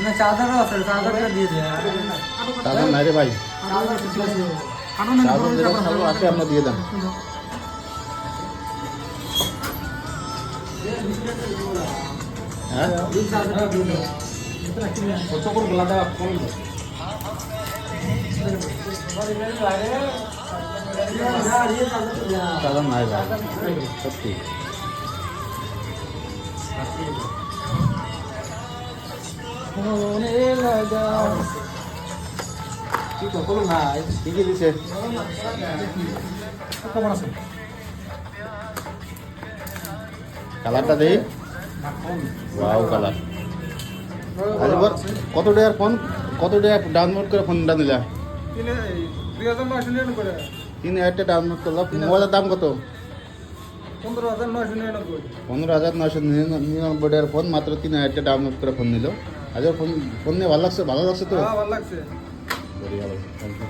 না চাদরও আছে, চাদরটা দিয়ে দে। চাদর নাই রে ভাই, কারণ না চাদর যেটা চাদর আছে আমরা দিয়ে দেন। হ্যাঁ কত করে গোলা দেওয়া কোন চাদর নাই ভাই, সত্যি। কি কখনো না ঠিকই দিছে। খবর আছে কালারটা দেই, ওয়াও কালার। আজ এবার কত টাকার ফোন, কত টাকা ডাউনলোড করে ফোনটা নিলা? 3,000 ডাউনলোড করলাম। মোবাইলের দাম কত? 15,999 টাকার ফোন, মাত্র 3,000 ডাউনলোড করে ফোন নিল। আজ ফোন নিয়ে ভালো লাগছে? ভালো লাগছে তো? ভালো লাগছে। বড়িয়া ভাই, থ্যাংক ইউ।